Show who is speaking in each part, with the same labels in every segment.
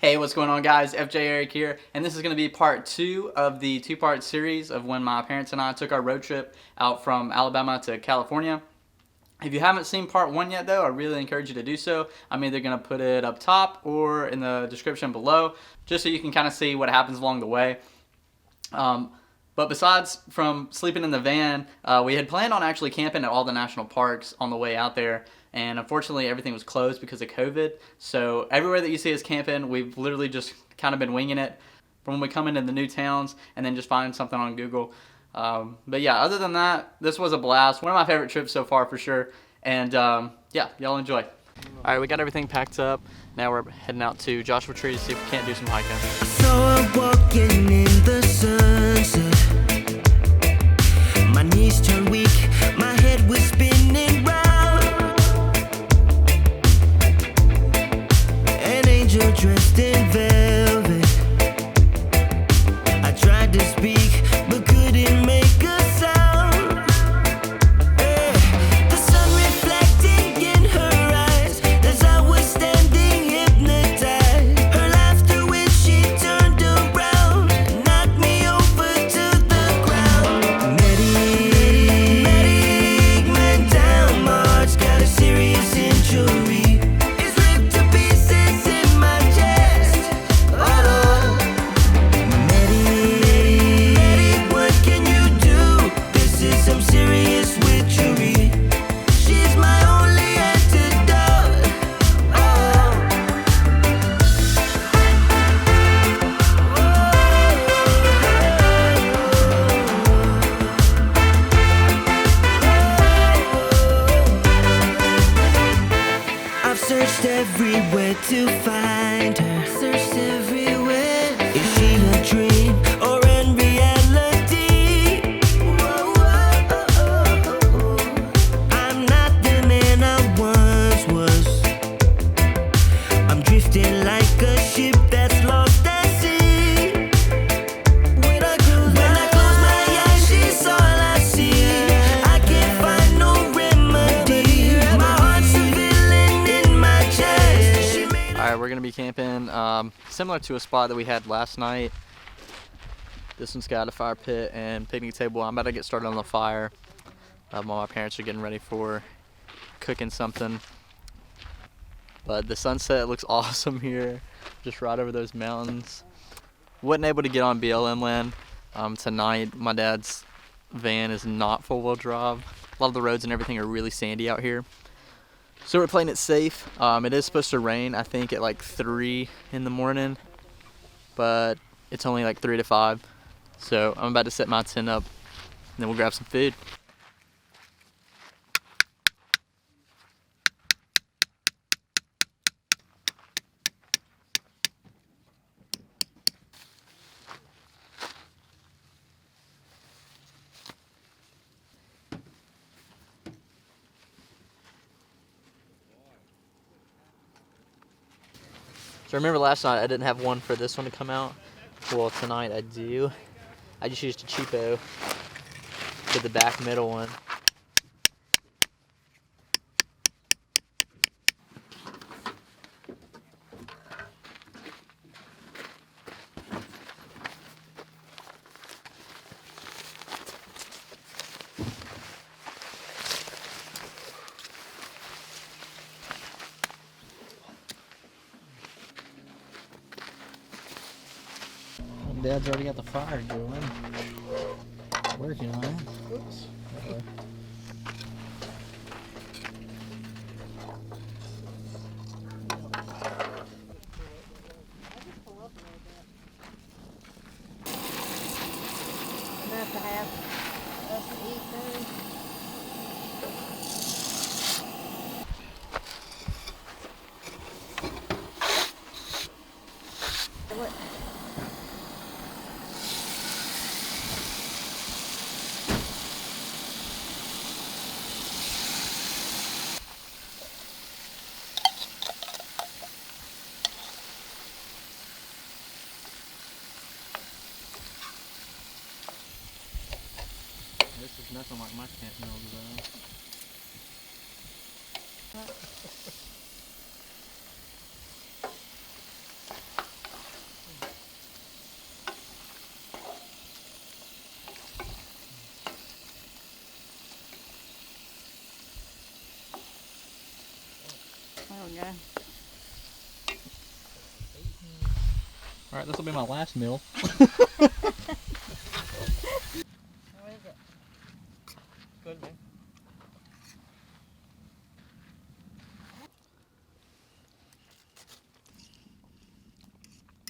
Speaker 1: Hey, what's going on, guys? FJ Eric here, and this is going to be part 2 of the two-part series of when my parents and I took our road trip out from Alabama to California. If you haven't seen part 1 yet, though, I really encourage you to do so. I'm either going to put it up top or in the description below, just so you can kind of see what happens along the way. But besides from sleeping in the van, we had planned on actually camping at all the national parks on the way out there. And unfortunately, everything was closed because of COVID. So everywhere that you see us camping, we've literally just kind of been winging it from when we come into the new towns and then just find something on Google. But yeah, other than that, this was a blast. One of my favorite trips so far for sure. And yeah, y'all enjoy. All right, we got everything packed up. Now we're heading out to Joshua Tree to see if we can't do some hiking.
Speaker 2: I saw her walking in the sunset. My knees turned weak, my head was spinning round. An angel dressed in velvet. I tried to speak, but couldn't make a sound. The sun reflecting in her eyes as I was standing hypnotized. Her laughter when she turned around knocked me over to the ground. Medic man down, March got a serious injury. It's ripped to pieces in my chest. Oh, medic, what can you do? This is some serious witchery. She's my only antidote. I've searched everywhere to find her. Searched everywhere. Is she a dream or in reality? I'm not the man I once was. I'm drifting like a ship that's lost at sea. When I close my eyes, she's all I see. I can't find no remedy. My heart's a villain in my chest. She made
Speaker 1: All right, we're going to be camping similar to a spot that we had last night. This one's got a fire pit and picnic table. I'm about to get started on the fire while my parents are getting ready for cooking something. But the sunset looks awesome here, just right over those mountains. Wasn't able to get on BLM land tonight. My dad's van is not full-wheel drive. A lot of the roads and everything are really sandy out here. So we're playing it safe. It is supposed to rain, I think, at like 3 in the morning, but it's only like 3 to 5. So I'm about to set my tent up, and then we'll grab some food. So remember last night I didn't have one for this one to come out. Well, tonight I do. I just used a cheapo for the back middle one. Dad's already got the fire going. Working on it. Oops.
Speaker 3: Enough to have us to eat food. What?
Speaker 1: This is nothing like my camp meals though.
Speaker 3: you go.
Speaker 1: All right, this will be my last meal.
Speaker 3: How is it?
Speaker 1: Good, man.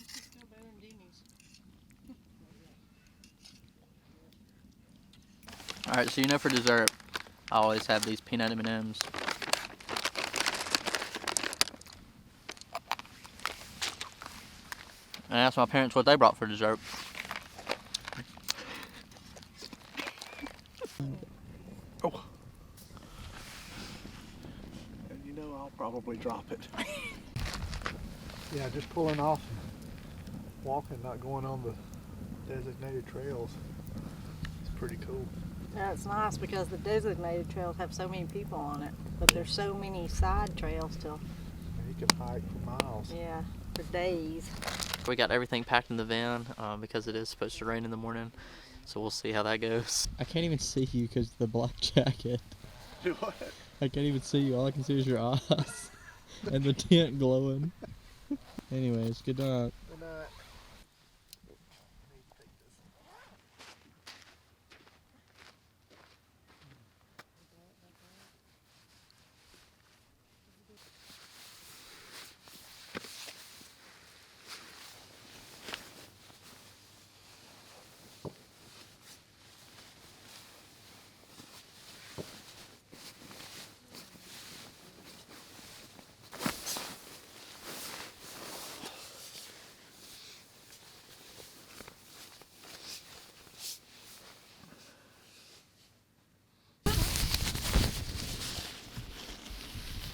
Speaker 3: Still better than Deanie's.
Speaker 1: All right, so you know for dessert, I always have these peanut M&Ms. And I asked my parents what they brought for dessert.
Speaker 4: Oh. And you know I'll probably drop it. Yeah, just pulling off and walking, not going on the designated trails. It's pretty cool.
Speaker 3: Yeah, it's nice because the designated trails have so many people on it, but there's so many side trails still.
Speaker 4: And you can hike for miles.
Speaker 3: Yeah, for days.
Speaker 1: We got everything packed in the van because it is supposed to rain in the morning, so we'll see how that goes. I can't even see you because of the black jacket.
Speaker 4: Do what?
Speaker 1: I can't even see you. All I can see is your eyes and the tent glowing. Anyways, good night.
Speaker 4: Good night.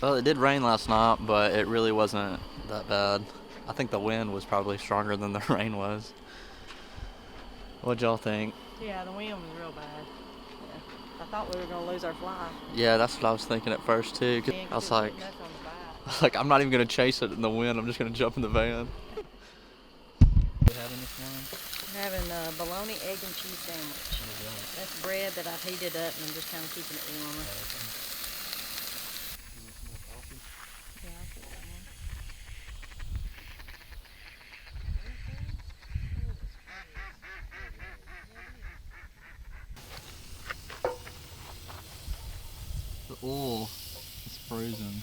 Speaker 1: Well, it did rain last night, but it really wasn't that bad. I think the wind was probably stronger than the rain was. What'd y'all think?
Speaker 3: Yeah, the wind was real bad. Yeah. I thought we were going to lose our fly.
Speaker 1: Yeah, that's what I was thinking at first too. 'Cause I was like, I'm not even gonna chase it in the wind. I'm just gonna jump in the van. You having this one?
Speaker 3: We're having a bologna, egg, and cheese sandwich. That's bread that I've heated up and I'm just kind of keeping it warmer. Yeah, I'll put that one.
Speaker 1: The oil is frozen.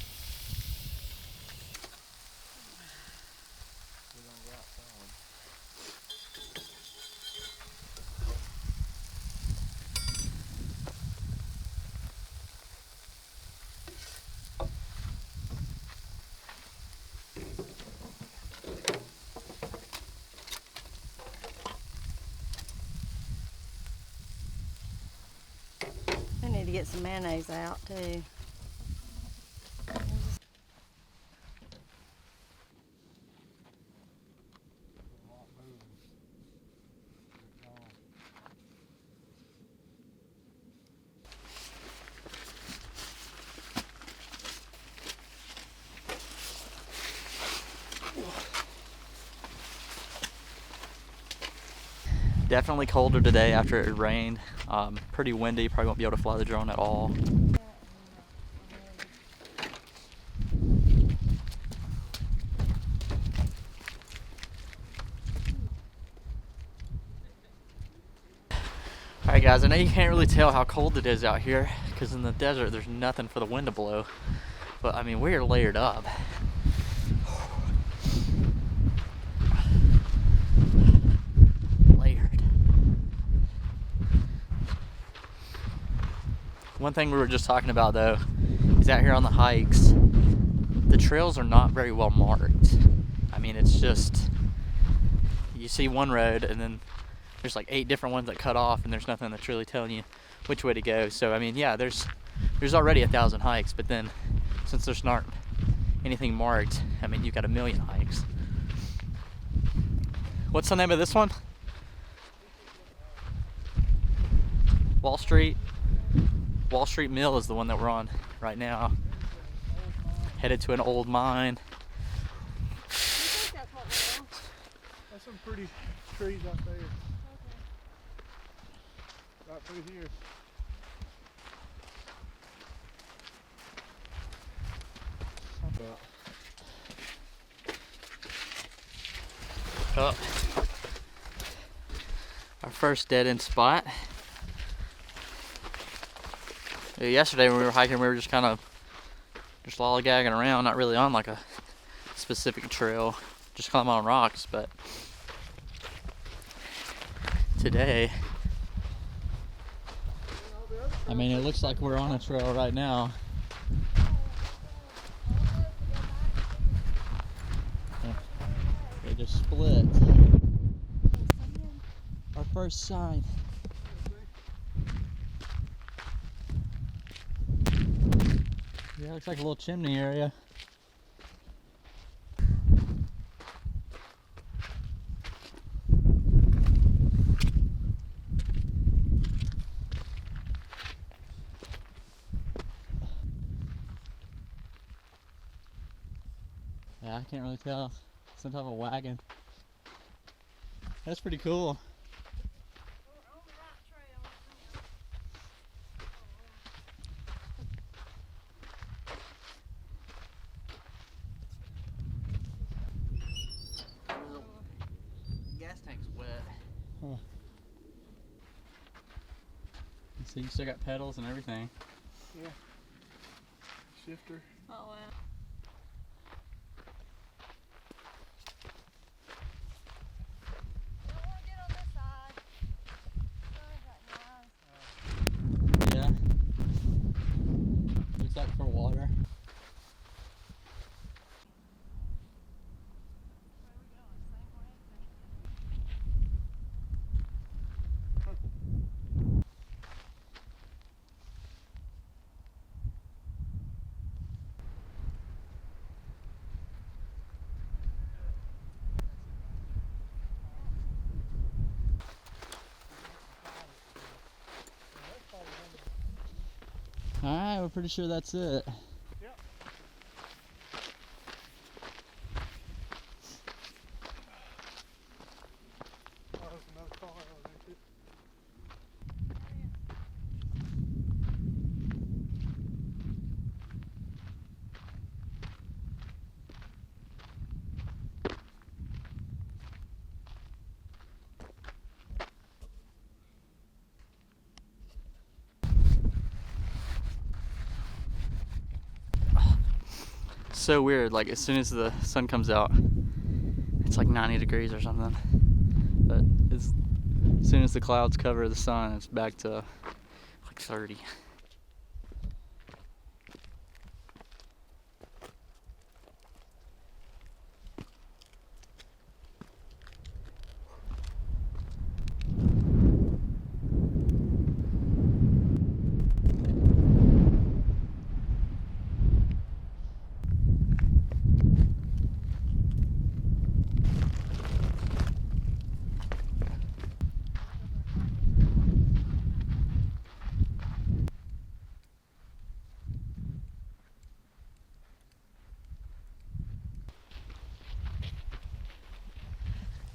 Speaker 3: I need to get some mayonnaise out too.
Speaker 1: Definitely colder today after it rained. Pretty windy. Probably won't be able to fly the drone at all. Alright guys, I know you can't really tell how cold it is out here because in the desert there's nothing for the wind to blow. But I mean, we're layered up. Layered. One thing we were just talking about though is out here on the hikes, the trails are not very well marked. I mean, it's just, you see one road and then there's like 8 different ones that cut off and there's nothing that's really telling you which way to go. So I mean, yeah, there's already 1,000 hikes, but then since there's not anything marked, I mean, you've got 1,000,000 hikes. What's the name of this one? Wall Street. Wall Street Mill is the one that we're on right now. Headed to an old mine.
Speaker 4: There's some pretty trees out there. Right through here.
Speaker 1: up our first dead end spot. Yesterday when we were hiking, we were just kind of just lollygagging around, not really on like a specific trail, just climbing on rocks. But today, I mean, it looks like we're on a trail right now. It just split. Our first sign. Yeah, looks like a little chimney area. Yeah, I can't really tell. Some type of wagon. That's pretty cool. Gas tank's wet. Huh. So you still got pedals and everything.
Speaker 4: Yeah. Shifter.
Speaker 3: Oh, wow.
Speaker 1: Yeah. Looks like for water. Alright, we're pretty sure that's it.
Speaker 4: Yep. Oh, there's another car on it.
Speaker 1: So weird, like as soon as the sun comes out, it's like 90 degrees or something. But as soon as the clouds cover the sun, it's back to like 30.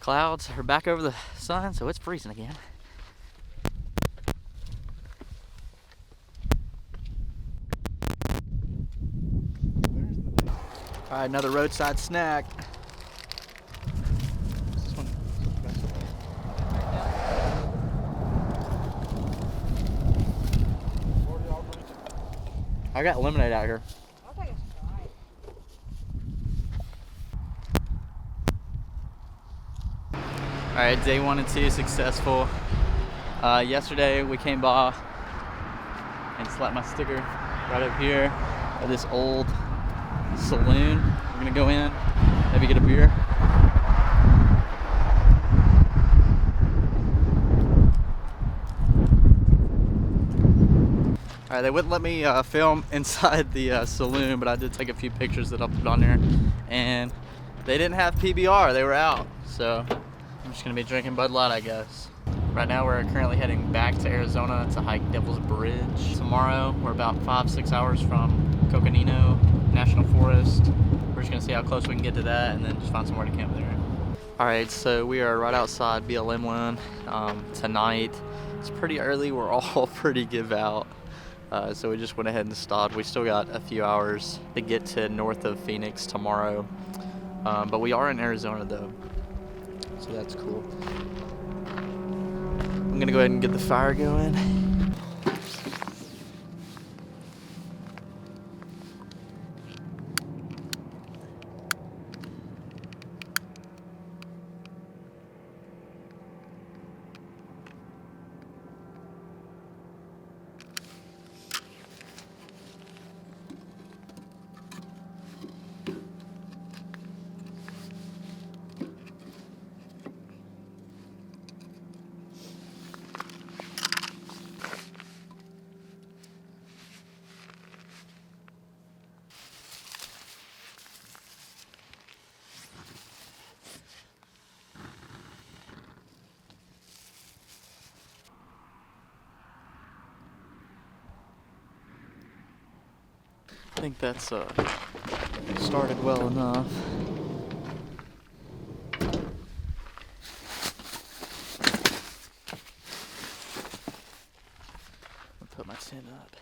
Speaker 1: Clouds are back over the sun, so it's freezing again. All right, another roadside snack.
Speaker 4: This one.
Speaker 1: I got lemonade out here.
Speaker 3: I'll take a Sprite.
Speaker 1: All right, day 1 and 2 successful. Yesterday we came by and slapped my sticker right up here at this old saloon. We're gonna go in, maybe get a beer. All right, they wouldn't let me film inside the saloon, but I did take a few pictures that I'll put on there. And they didn't have PBR, they were out. So I'm just gonna be drinking Bud Light, I guess. Right now we're currently heading back to Arizona to hike Devil's Bridge. Tomorrow we're about 5-6 hours from Coconino National Forest. We're just gonna see how close we can get to that and then just find somewhere to camp there. All right, so we are right outside BLM land tonight. It's pretty early, we're all pretty give out. So we just went ahead and stopped. We still got a few hours to get to north of Phoenix tomorrow. But we are in Arizona though. So that's cool. I'm gonna go ahead and get the fire going. I think that's started well enough. I'll put my tent up.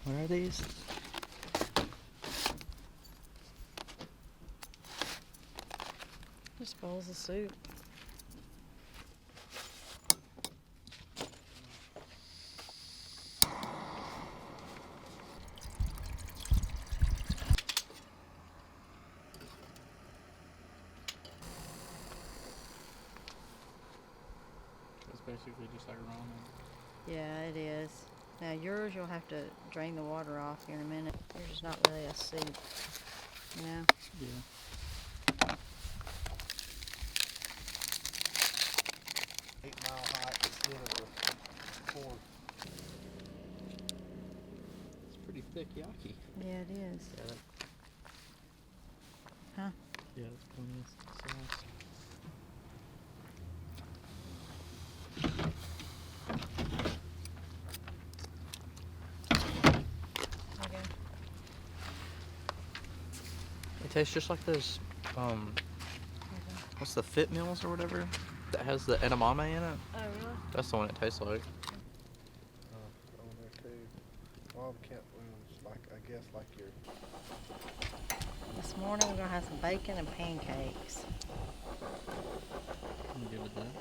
Speaker 1: What are these?
Speaker 3: Just bowls of soup.
Speaker 1: It's basically just like ramen.
Speaker 3: Yeah, it is. Now yours, you'll have to drain the water off here in a minute. Yours is not really a soup. You know?
Speaker 1: Yeah.
Speaker 4: 8 Mile hike instead of the 4.
Speaker 1: It's pretty thick yaki.
Speaker 3: Yeah, it is.
Speaker 1: Yeah,
Speaker 3: Huh?
Speaker 1: yeah, that's plenty of sauce.
Speaker 3: Okay.
Speaker 1: It tastes just like those, what's the Fit Meals or whatever? That has the edamame in it?
Speaker 3: Oh, really?
Speaker 1: That's the one it tastes like.
Speaker 4: On there too. Mom can't like I guess like your
Speaker 3: This morning we're gonna have some bacon and pancakes.
Speaker 1: I'm good with that.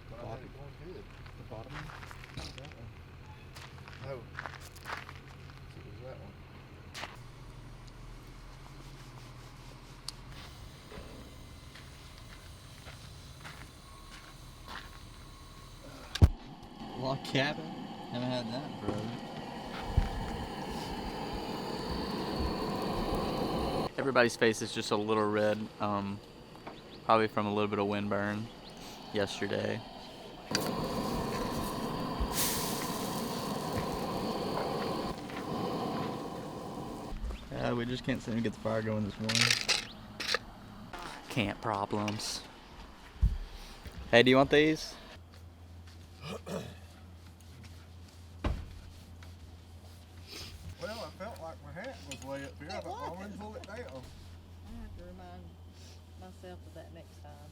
Speaker 4: but I had it going good.
Speaker 1: The bottom one?
Speaker 4: That one. Oh. It was that one.
Speaker 1: Log cabin? Haven't had that, bro. Everybody's face is just a little red, probably from a little bit of wind burn yesterday. we just can't seem to get the fire going this morning. Camp problems. Hey, do you want these?
Speaker 4: Well, I felt like my hat was way up here. I don't know when to pull it down.
Speaker 3: I have to remind myself of that next time.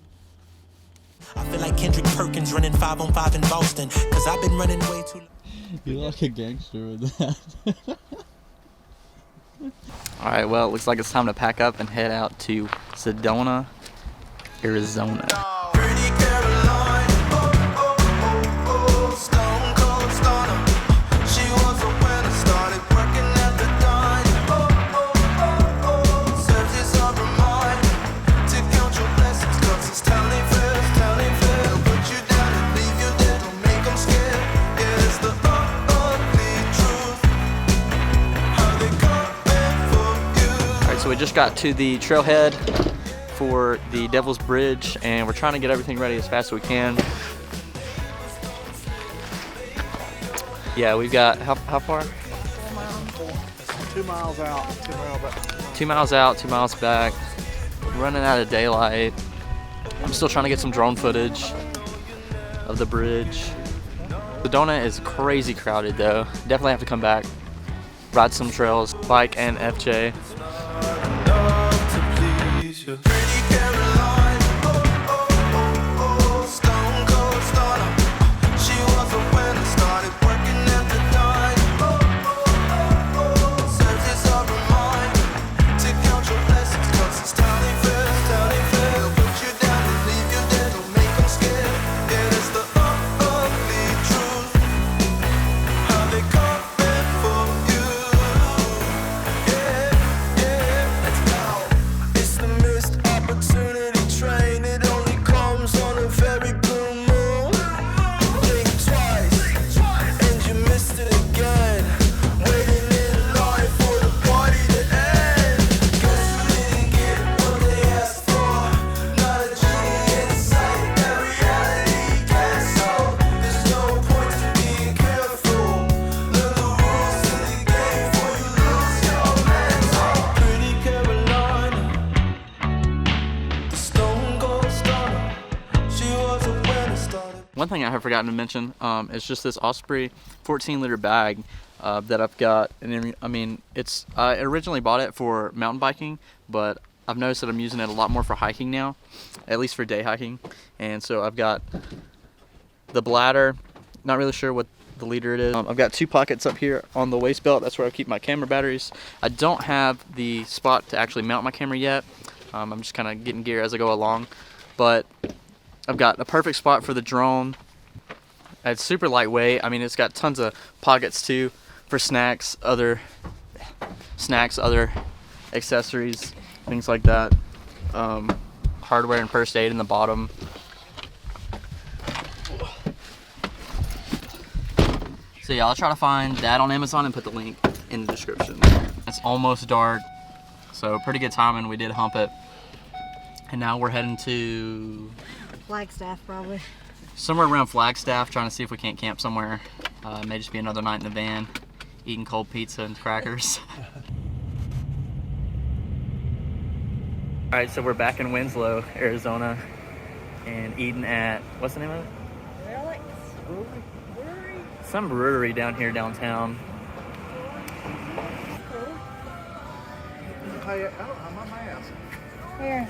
Speaker 2: I feel like Kendrick Perkins running 5 on 5 in Boston, cause I've been running way too long.
Speaker 1: You look like a gangster with that. Alright, well, it looks like it's time to pack up and head out to Sedona, Arizona. So we just got to the trailhead for the Devil's Bridge, and we're trying to get everything ready as fast as we can. Yeah, we've got, how far?
Speaker 4: 2 miles out.
Speaker 1: 2 miles out, 2 miles back. Running out of daylight. I'm still trying to get some drone footage of the bridge. Sedona is crazy crowded though. Definitely have to come back, ride some trails, bike and FJ. One thing I have forgotten to mention is just this Osprey 14-liter bag that I've got. And I mean, I originally bought it for mountain biking, but I've noticed that I'm using it a lot more for hiking now, at least for day hiking. And so I've got the bladder, not really sure what the liter it is. I've got 2 pockets up here on the waist belt. That's where I keep my camera batteries. I don't have the spot to actually mount my camera yet. I'm just kind of getting gear as I go along, but I've got a perfect spot for the drone. It's super lightweight. I mean, it's got tons of pockets too for snacks, other accessories, things like that. Hardware and first aid in the bottom. So yeah, I'll try to find that on Amazon and put the link in the description. It's almost dark, so pretty good timing. We did hump it. And now we're heading to
Speaker 3: Flagstaff, probably.
Speaker 1: somewhere around Flagstaff, trying to see if we can't camp somewhere. May just be another night in the van, eating cold pizza and crackers. Alright, so we're back in Winslow, Arizona, and eating at, what's the name of it?
Speaker 3: Relics. Brewery.
Speaker 1: Some brewery down here downtown.
Speaker 4: Hey, I'm on my ass.
Speaker 3: Here.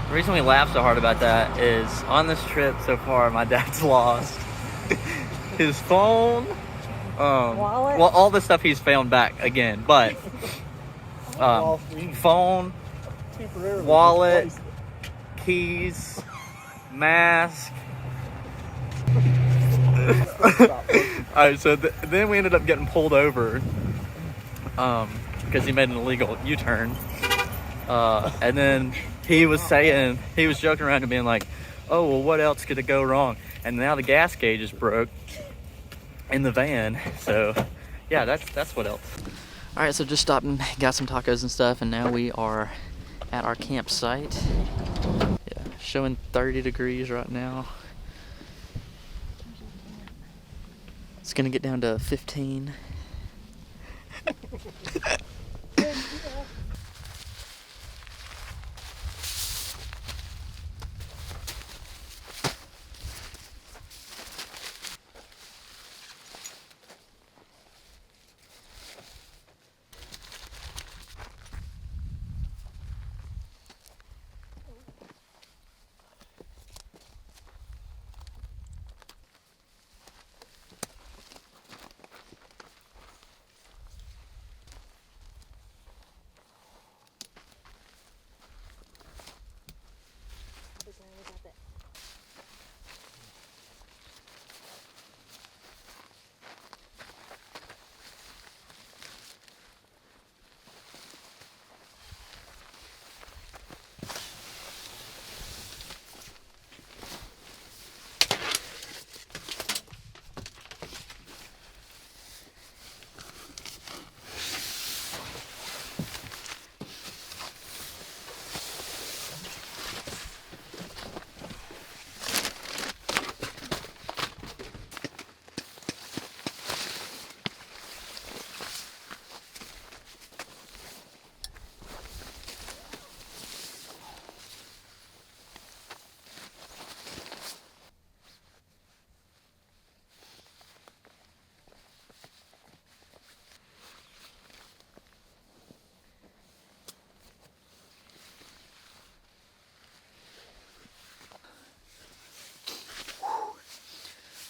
Speaker 1: The reason we laugh so hard about that is on this trip so far, my dad's lost his phone,
Speaker 3: Wallet?
Speaker 1: well, all the stuff he's found back again, but phone, wallet, keys, mask. Alright, so then we ended up getting pulled over because he made an illegal U-turn, and then he was joking around and being like, oh, well, what else could it go wrong? And now the gas gauge is broke in the van, so yeah, that's what else. Alright, so just stopped and got some tacos and stuff, and now we are at our campsite. Yeah, showing 30 degrees right now. It's gonna get down to 15.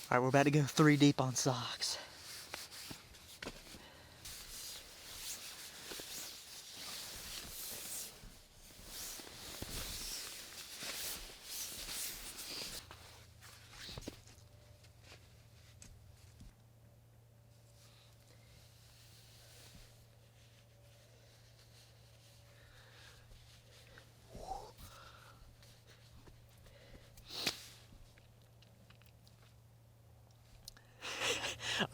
Speaker 1: Alright, we're about to go 3 deep on socks.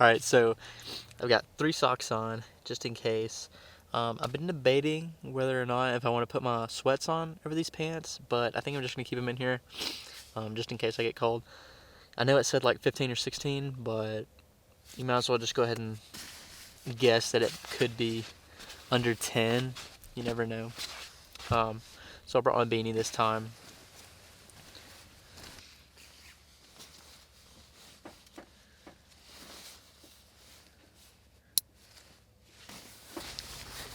Speaker 1: Alright, so I've got 3 socks on, just in case. I've been debating whether or not if I want to put my sweats on over these pants, but I think I'm just going to keep them in here, just in case I get cold. I know it said like 15 or 16, but you might as well just go ahead and guess that it could be under 10. You never know. So I brought my beanie this time.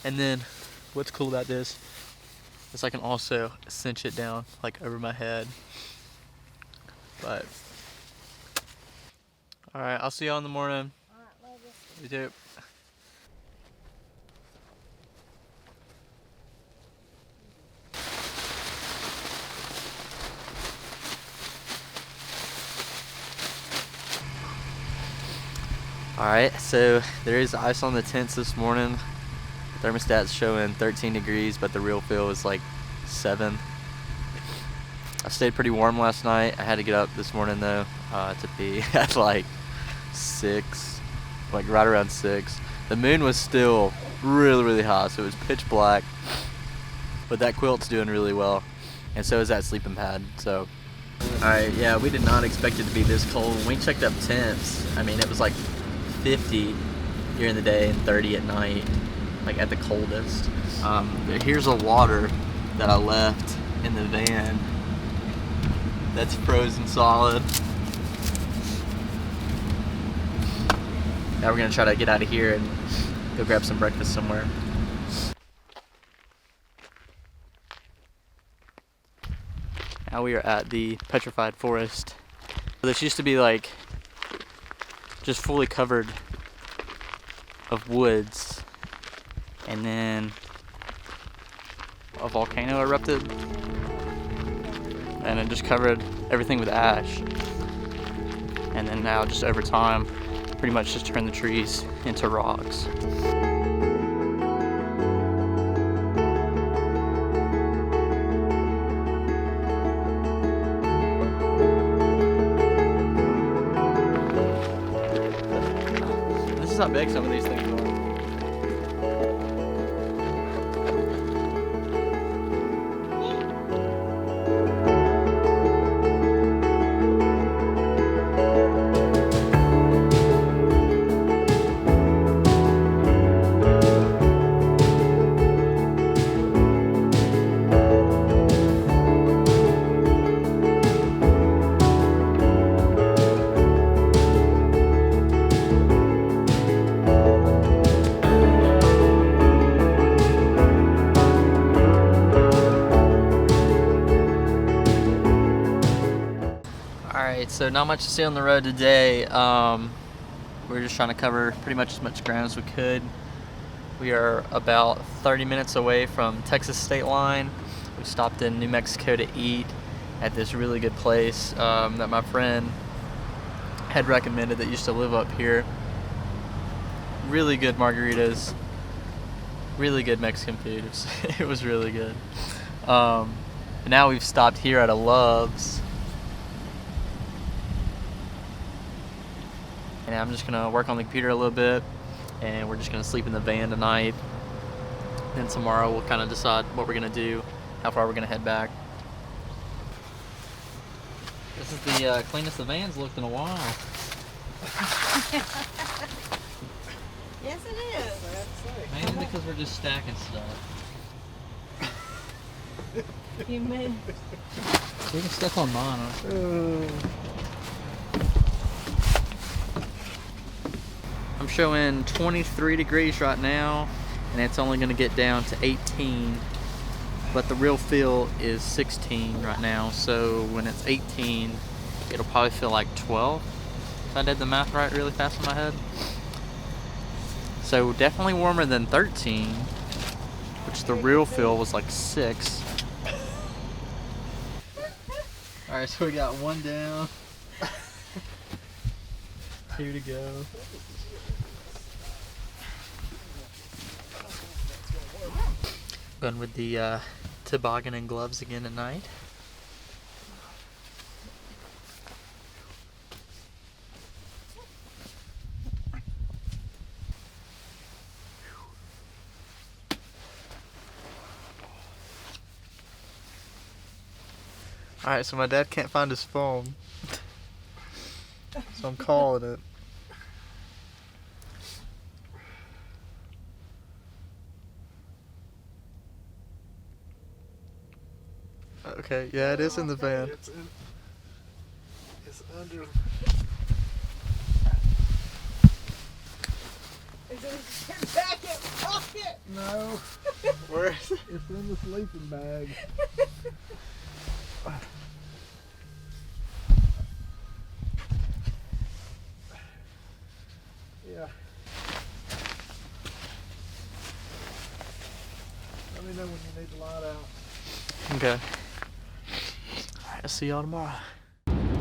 Speaker 1: And then what's cool about this is I can also cinch it down like over my head. But alright, I'll see y'all in the morning.
Speaker 3: Alright, love you.
Speaker 1: You too. Alright, so there is ice on the tents this morning. The thermostat's showing 13 degrees, but the real feel is like 7. I stayed pretty warm last night. I had to get up this morning though to pee at like 6, like right around 6. The moon was still really hot, so it was pitch black, but that quilt's doing really well, and so is that sleeping pad. So alright, yeah, we did not expect it to be this cold. When we checked up temps, I mean, it was like 50 during the day and 30 at night, like at the coldest. Here's a water that I left in the van that's frozen solid. Now we're gonna try to get out of here and go grab some breakfast somewhere. Now we are at the petrified forest. This used to be like just fully covered of woods, and then a volcano erupted and it just covered everything with ash, and then now just over time pretty much just turned the trees into rocks. This is how big some of these things are. Alright, so not much to see on the road today. We're just trying to cover pretty much as much ground as we could. We are about 30 minutes away from Texas state line. We stopped in New Mexico to eat at this really good place that my friend had recommended that used to live up here. Really good margaritas, really good Mexican food. It was really good. And now we've stopped here at a Love's. And I'm just gonna work on the computer a little bit, and we're just gonna sleep in the van tonight. Then tomorrow we'll kind of decide what we're gonna do, how far we're gonna head back. This is the cleanest the van's looked in a while.
Speaker 3: Yes, it is.
Speaker 1: Mainly because we're just stacking stuff.
Speaker 3: You made.
Speaker 1: We can step on mine. I'm showing 23 degrees right now, and it's only going to get down to 18, but the real feel is 16 right now, so when it's 18 it'll probably feel like 12 if I did the math right really fast in my head. So definitely warmer than 13, which the real feel was like 6. Alright, so we got 1 down, 2 to go. Going with the toboggan and gloves again tonight. Alright, so my dad can't find his phone, so I'm calling it. Okay, yeah, it is in the van.
Speaker 4: It's under.
Speaker 3: Is it in your jacket pocket?
Speaker 4: No.
Speaker 1: Where is it?
Speaker 4: It's in the sleeping bag. Yeah. Let me know when you need the light out.
Speaker 1: Okay. Alright, I'll see y'all tomorrow.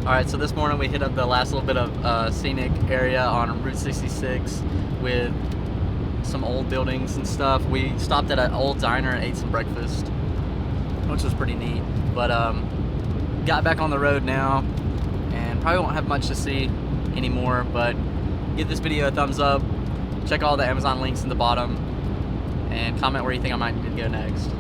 Speaker 1: Alright, so this morning we hit up the last little bit of scenic area on Route 66 with some old buildings and stuff. We stopped at an old diner and ate some breakfast, which was pretty neat. But got back on the road now and probably won't have much to see anymore, but give this video a thumbs up, check all the Amazon links in the bottom, and comment where you think I might need to go next.